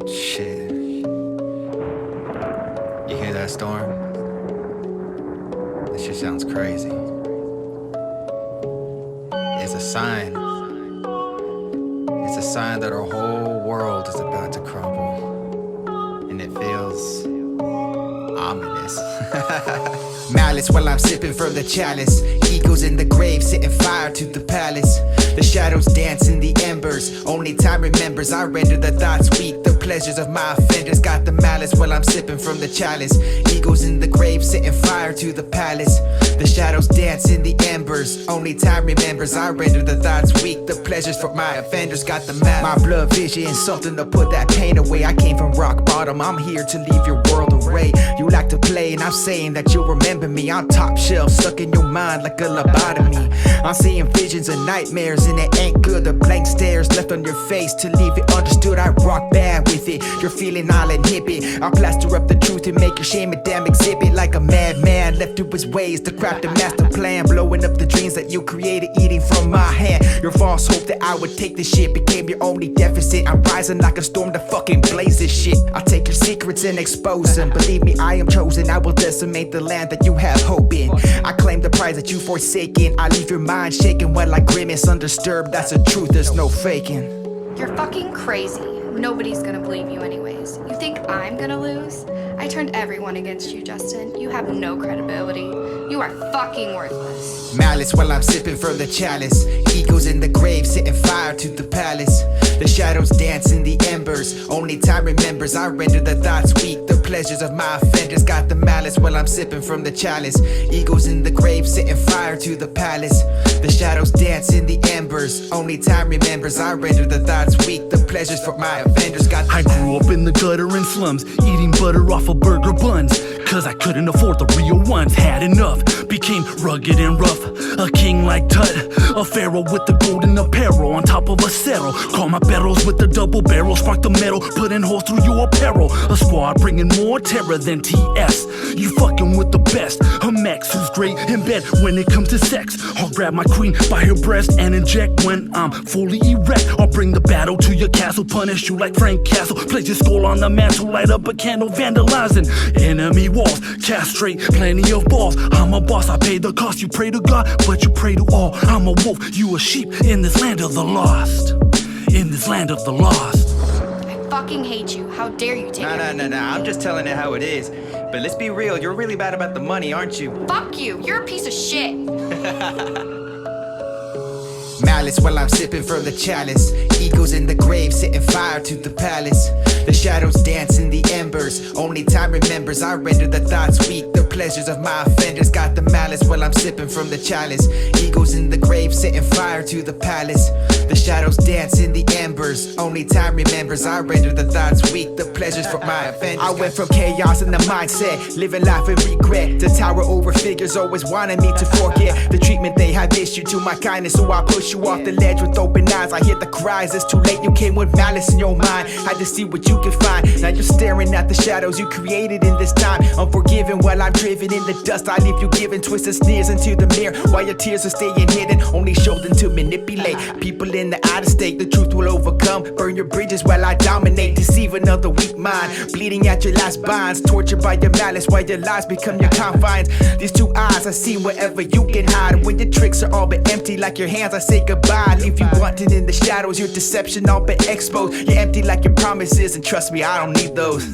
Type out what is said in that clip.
Shit. You hear that storm? That shit sounds crazy. It's a sign. It's a sign that our whole world is about to crumble. And it feels ominous. Malice while I'm sipping from the chalice. Eagles in the grave setting fire to the palace. The shadows dance in the embers. Only time remembers I render the thoughts weak. The pleasures of my offenders got the malice while I'm sipping from the chalice. Eagles in the grave setting fire to the palace. The shadows dance in the embers. Only time remembers I render the thoughts weak. The pleasures for my offenders got the malice. My blood vision, something to put that pain away. I came from rock bottom, I'm here to leave your world array. You like to play and I'm saying that you'll remember me. I'm top shelf, stuck in your mind like a lobotomy. I'm seeing visions and nightmares and it ain't good. The blank stares left on your face to leave it understood. I rock bad with it, you're feeling all inhibit. I plaster up the truth and make your shame a damn exhibit. Like a madman left to his ways to craft a master plan. Blowing up the dreams that you created, eating from my hand. Your false hope that I would take this shit became your only deficit. I'm rising like a storm to fucking blaze this shit. I'll take your secrets and expose them. Believe me, I am chosen, I will decimate the land that you have hope in. I claim the prize that you forsaken. I leave your mind shaking while I grimace undisturbed. That's the truth, there's no faking. You're fucking crazy. Nobody's gonna believe you anyways. You think I'm gonna lose? I turned everyone against you, Justin. You have no credibility. You are fucking worthless. Malice while I'm sipping from the chalice. Eagles in the grave setting fire to the palace. The shadows dance in the embers. Only time remembers I render the thoughts weak. The pleasures of my offenders got the malice while I'm sipping from the chalice. Eagles in the grave setting fire to the palace. The shadows dance in the embers. Only time remembers I render the thoughts weak. The pleasures for my offenders got the I grew up in the gutter and slums, eating butter off of burger buns, cause I couldn't afford the real ones. Had enough, became rugged and rough, a king like Tut, a pharaoh with the golden apparel on top of a settle. Call my barrels with the double barrel, spark the metal, putting holes through your apparel. A squad bringing more terror than TS. You fucking with the best, a Max who's great in bed when it comes to sex. I'll grab my queen by her breast and inject when I'm fully erect. I'll bring the battle to your castle, punish you like Frank Castle. Place your skull on the mantle, light up a candle, vandalizing enemy walls, castrate plenty of balls. I'm a boss, I pay the cost. You pray to God, but you pray to all. I'm a wolf, you a sheep in this land of the lost. In this land of the lost. I fucking hate you. How dare you take it? No, I'm just telling it how it is. But let's be real, you're really bad about the money, aren't you? Fuck you. You're a piece of shit. Malice while I'm sipping from the chalice. Eagles in the grave setting fire to the palace. The shadows dance in the embers. Only time remembers I render the thoughts weak. The pleasures of my offenders got the malice while I'm sipping from the chalice. Eagles in the grave setting fire to the palace. The shadows dance in the embers. Only time remembers I render the thoughts weak. The pleasures for my offenders. I went from chaos in the mindset, living life in regret. The tower over figures always wanted me to forget the treatment they have issued to my kindness, so I push you off the ledge with open eyes. I hear the cries, it's too late, you came with malice in your mind. Had to see what you could find. Now you're staring at the shadows you created in this time. Unforgiven while I'm driven in the dust. I leave you giving twisted sneers into the mirror while your tears are staying hidden, only chosen to manipulate people in the out of state. The truth will overcome, burn your bridges while I dominate. Deceive another weak mind, bleeding at your last binds. Tortured by your malice while your lies become your confines. These two eyes I see wherever you can hide. When your tricks are all but empty like your hands, I say goodbye. Leave you wanting in the shadows, your deception all but exposed. You're empty like your promises, and trust me, I don't need those.